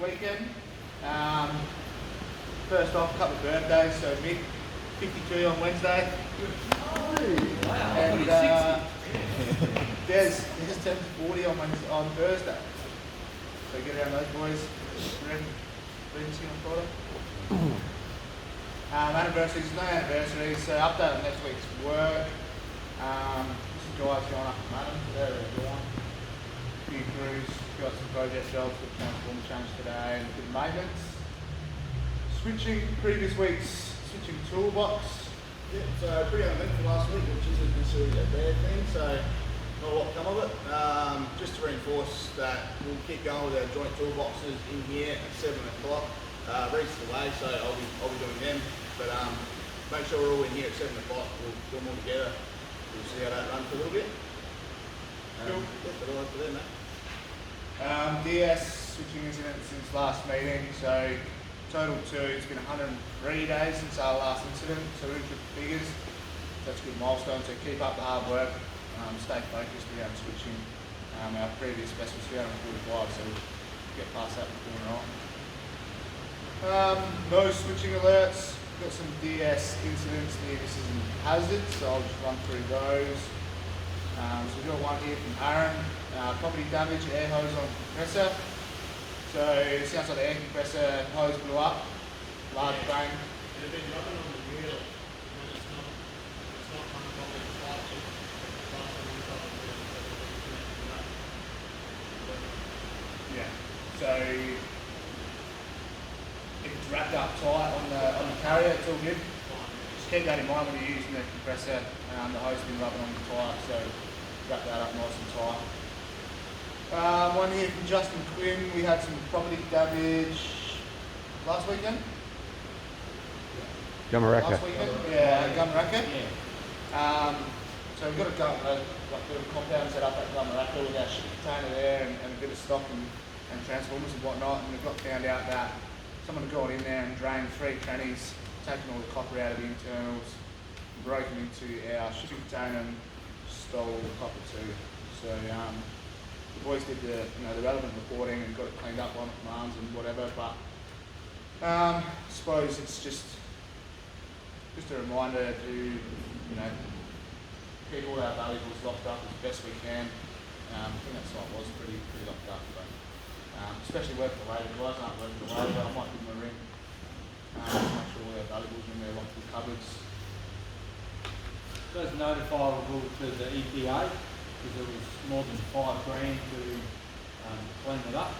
weekend. First off, a couple of birthdays. So Mick, 52 on Wednesday. And Des turns 40 on Thursday. So get around those boys. Regency on Friday. Anniversaries, no anniversaries. So update on next week's work. This is guys going up to Madden. They're doing a few crews. Got some project jobs, got transformer change today, and a bit of maintenance. Switching previous week's switching toolbox. Yeah, so pretty uneventful last week, which isn't necessarily a bad thing. So not a lot come of it. Just to reinforce that we'll keep going with our joint toolboxes in here at 7 o'clock. Reed's away, so I'll be doing them. But make sure we're all in here at 7 o'clock. We'll do them all together. We'll see how that runs for a little bit. Cool. Yeah, but all for them, mate. DS switching incident since last meeting, so total 2, it's been 103 days since our last incident, so we're in triple figures. That's a good milestone, so keep up the hard work, stay focused around switching. Our previous best was 345, so we'll get past that and doing right. No switching alerts, got some DS incidents near misses and hazards, so I'll just run through those. So we've got one here from Aaron. Property damage, air hose on compressor. So it sounds like the air compressor hose blew up, large bang. They've been rubbing on the wheel when it's not coming properly to pipe it. Yeah. So if it's wrapped up tight on the carrier, it's all good. Just keep that in mind when you're using the compressor. The hose has been rubbing on the tyre, so wrap that up nice and tight. One here from Justin Quinn. We had some property damage last weekend. Gamaraka. Last weekend, yeah, Gamaraka. So we've got a little compound set up at Gamaraka with our ship container there and a bit of stock and transformers and whatnot. And we've found out that someone had gone in there and drained 3 trannies, taken all the copper out of the internals, broken into our shipping container and stole all the copper too. So the boys did the relevant reporting and got it cleaned up on commands and whatever, but I suppose it's just a reminder to keep all our valuables locked up as best we can. I think that site was pretty locked up, but especially working away. The guys aren't working away, but I might give them a ring. Make sure all our valuables are in their locked cupboards. So it's notifiable to the EPA because it was more than $5 grand to clean it up.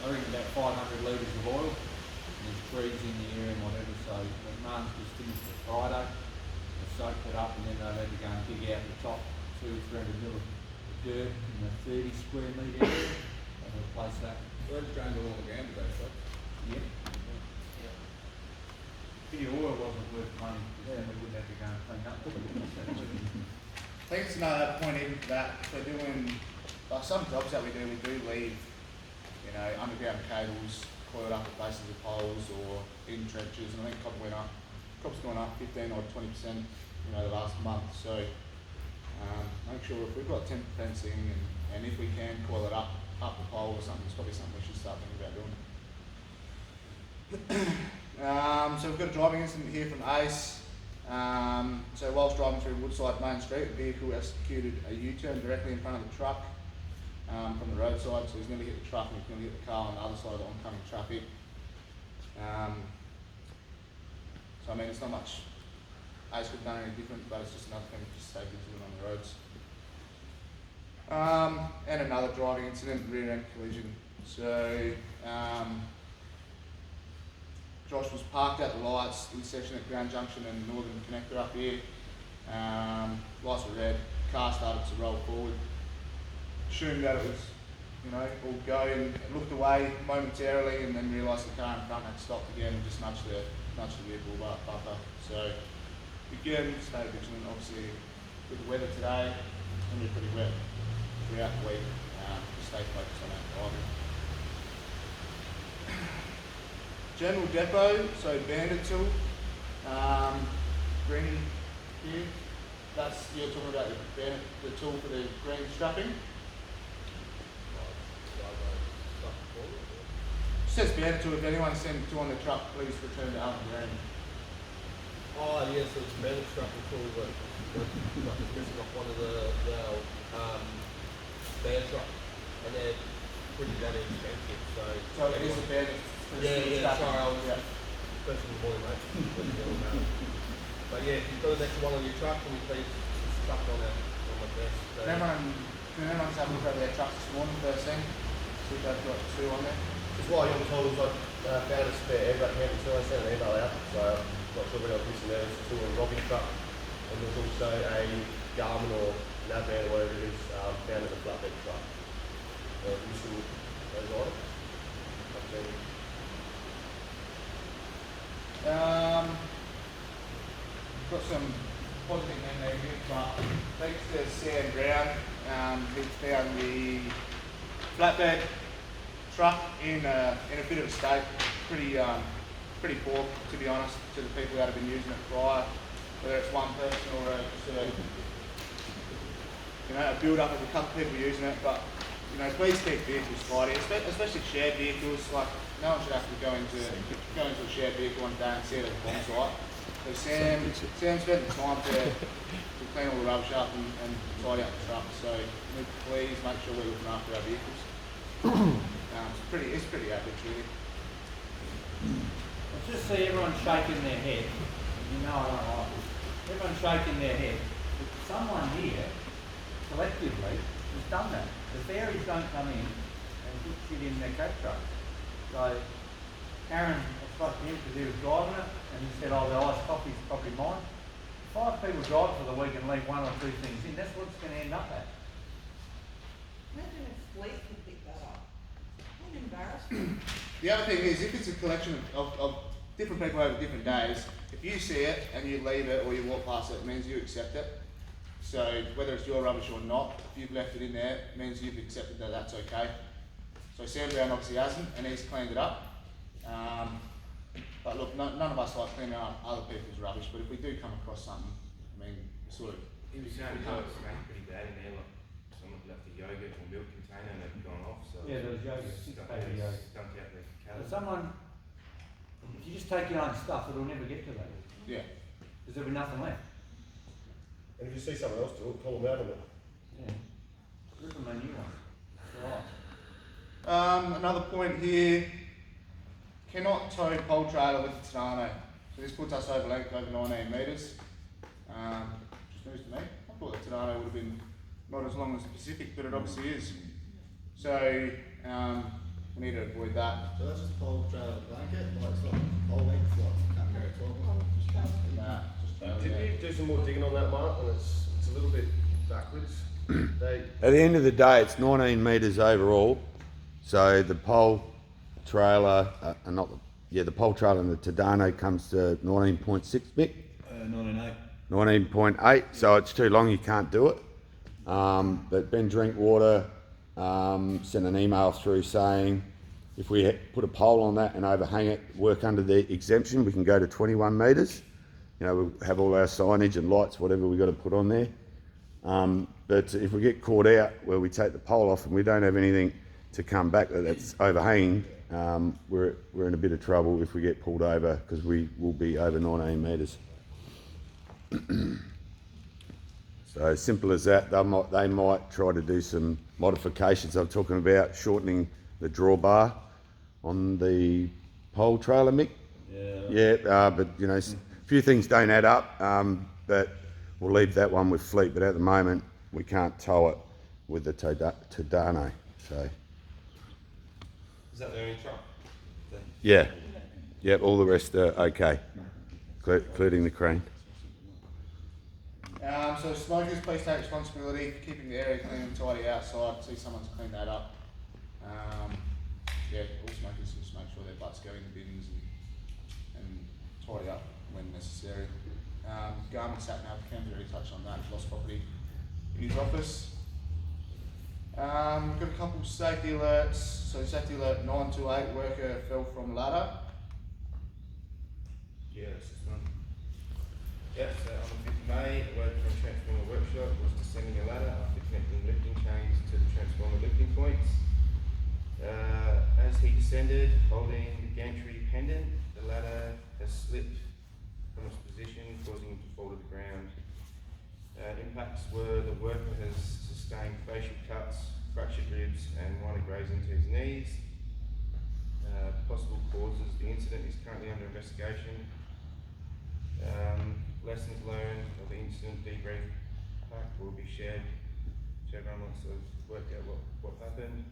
I reckon about 500 litres of oil, and there's trees in the area and whatever. So the Marnes just finished it Friday. They soaked it up and then they had to go and dig out the top 200-300 mil of dirt in the 30 square metre area and replace that. So they just drained all the ground today, so. Yeah. If the oil wasn't worth money, then we wouldn't have to go and clean up. I think it's another point even for that. If we're doing some jobs that we do leave, underground cables coiled up at bases of poles or in trenches, and I think cop's gone up 15 or 20%, the last month. So make sure if we've got temporary fencing and if we can coil it up the pole or something, it's probably something we should start thinking about doing. So we've got a driving incident here from Ace. So whilst driving through Woodside Main Street, the vehicle executed a U-turn directly in front of the truck from the roadside, so he's nearly hit the truck and he's nearly hit the car on the other side of the oncoming traffic. So I mean, it's not much Ace could have done any different, but it's just another thing to stay vigilant on the roads. And another driving incident, rear end collision. So Josh was parked at the lights in session at Grand Junction and Northern Connector up here. Lights were red, car started to roll forward. Assumed that it was, all go, and looked away momentarily and then realised the car in front had stopped again and just nudged the vehicle bumper. So again, stay vigilant. Obviously, with the weather today, it's going to be pretty wet throughout the week. Stay focused on that driving. General Depot, so Bandit tool, green here. You're talking about the tool for the green strapping. says better to if anyone sent two on the truck, please return to Allen Green. Oh, yes, so it's managed truck and cool, but it's missing off one of the band truck, and they're pretty bloody expensive, so. So it is a bad. Yeah, sorry, I was Yeah. first of the morning, mate. But yeah, if you've got an extra one on your truck, can you please chuck it on my desk? So, Can everyone have a look over their trucks this morning first thing? See if they've got two on there. Just while you're on the tools, I found a spare but haven't until I sent an email out, so I'm not sure what else missing there. There's a tool on Robbie truck, and there's also a Garmin or Navman or whatever it is, found in the flatbed truck. Missing those items. Up to you. Got some positive and negative, but thanks to Sam Brown, he found the flatbed truck in a bit of a state, pretty poor to be honest, to the people that have been using it prior, whether it's one person or a build up of a couple of people using it. But please keep vehicles tidy, especially shared vehicles. Like no one should have to go into a shared vehicle one day and see it at the bomb site. So Sam spent the time to clean all the rubbish up and tidy up the truck. So please make sure we're looking after our vehicles. It's pretty average really. I just see everyone shaking their head. I don't like this. Everyone's shaking their head. But someone here, collectively, has done that. The fairies don't come in and put shit in their cab truck. So, Aaron, I spoke to him because he was driving it, and he said, oh, the iced coffee's probably mine. 5 people drive for the week and leave 1 or 2 things in. That's what it's going to end up at. Imagine if Fleet could pick that up. What an embarrassment. The other thing is, if it's a collection of different people over different days, if you see it and you leave it or you walk past it, it means you accept it. So whether it's your rubbish or not, if you've left it in there, it means you've accepted that that's okay. So Sam Brown obviously hasn't, and he's cleaned it up. But look, none of us like cleaning up other people's rubbish, but if we do come across something, I mean, sort of... He was saying it was pretty bad in there, like someone left a yogurt or milk container and they'd gone off, so... Yeah, there was yogurt, 6 baby yogurt. Dumped out the But calories. someone, if you just take your own stuff, it'll never get to that. Yeah. Because there'll be nothing left. And if you see someone else do it, call them out on it. Yeah. Rip them a new one. It's alright. Another point here, cannot tow pole trailer with the Tadano. So this puts us over length over 19 metres. Just news to me. I thought the Tadano would have been not as long as the Pacific, but it obviously is. So we need to avoid that. So that's just a pole trailer blanket, like it's not pole length, like can't carry 12 on. Nah, just trailer, Did yeah. you do some more digging on that, Mark? And it's a little bit backwards. At the end of the day, it's 19 metres overall. So the pole trailer, the pole trailer and the Tadano comes to 19.6 Mick. 19.8. 19.8. So it's too long. You can't do it. But Ben Drinkwater sent an email through saying if we put a pole on that and overhang it, work under the exemption, we can go to 21 metres. We'll have all our signage and lights, whatever we've got to put on there. But if we get caught out where we take the pole off and we don't have anything to come back that's overhanging, we're in a bit of trouble if we get pulled over because we will be over 19 metres. So simple as that. They might try to do some modifications. I'm talking about shortening the drawbar on the pole trailer, Mick. Yeah, but a few things don't add up. But we'll leave that one with Fleet. But at the moment, we can't tow it with the Tadano. So Is that the only truck? yeah, yep. All the rest are okay, including the crane. So smokers, please take responsibility for keeping the area clean and tidy outside. See someone's cleaned that up. All smokers just make sure their butts go in the bins and tidy up when necessary. Garmin sat nav, Cam's already touched on that, lost property in his office. We've got a couple safety alerts. So safety alert 928, worker fell from ladder. Yeah, that's this one. Yeah, so on the 5th of May, a worker from Transformer Workshop was descending a ladder after connecting lifting chains to the transformer lifting points. As he descended, holding the gantry pendant, the ladder has slipped from its position, causing him to fall to the ground. Impacts were the worker has sustained facial cuts, fractured ribs, and minor grazing to his knees. Possible causes, the incident is currently under investigation. Lessons learned of the incident debrief pack will be shared once we've worked out what happened.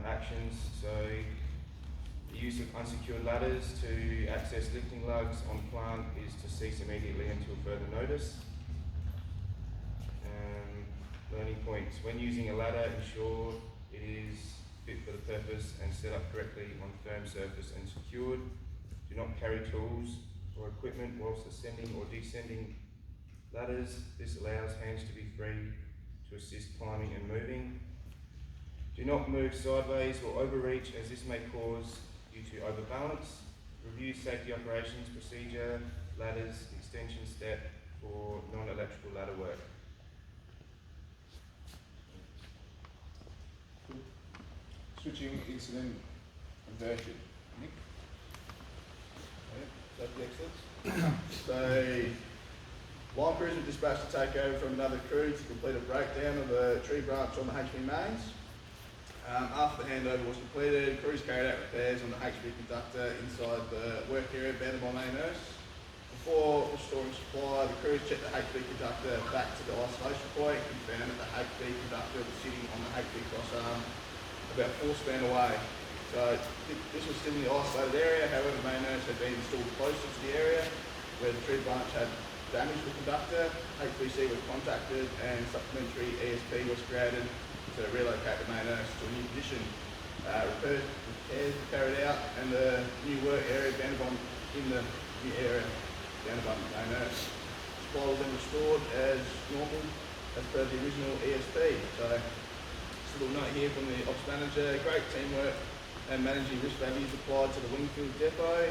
Actions, so the use of unsecured ladders to access lifting lugs on plant is to cease immediately until further notice. Learning points, when using a ladder, ensure it is fit for the purpose and set up correctly on firm surface and secured. Do not carry tools or equipment whilst ascending or descending ladders. This allows hands to be free to assist climbing and moving. Do not move sideways or overreach, as this may cause you to overbalance. Review safety operations procedure, ladders, extension step for non-electrical ladder work. Switching incident averted. Nick? Safety excellence. So, line crews were dispatched to take over from another crew to complete a breakdown of the tree branch on the HV mains. After the handover was completed, crews carried out repairs on the HV conductor inside the work area bounded by main earth. Before restoring supply, the crews checked the HV conductor back to the isolation point and found that the HV conductor was sitting on the HV crossarm about 4 span away. So this was still in the isolated area, however main earth had been installed closer to the area where the tree branch had damaged the conductor. HVC was contacted and supplementary ESP was created to relocate the main earth to a new position. Repairs were carried out and the new work area bounded on in the new area bounded by the main earth. Supply was then restored as normal as per the original ESP. So just a little note here from the ops manager, great teamwork and managing risk values applied to the Wingfield depot.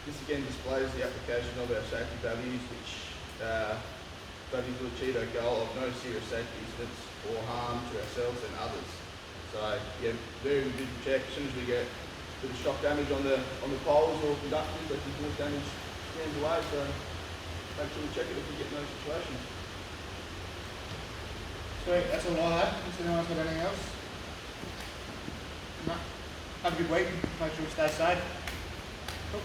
This again displays the application of our safety values, which values will achieve our goal of no serious safety incidents or harm to ourselves and others. So yeah, very good check. As soon as we get a bit of shock damage on the poles or conductors, that can cause damage stands away. So make sure we check it if we get in those situations. Sweet, that's all I had. Has anyone got anything else? No. Have a good week. Make sure you stay safe. Cool.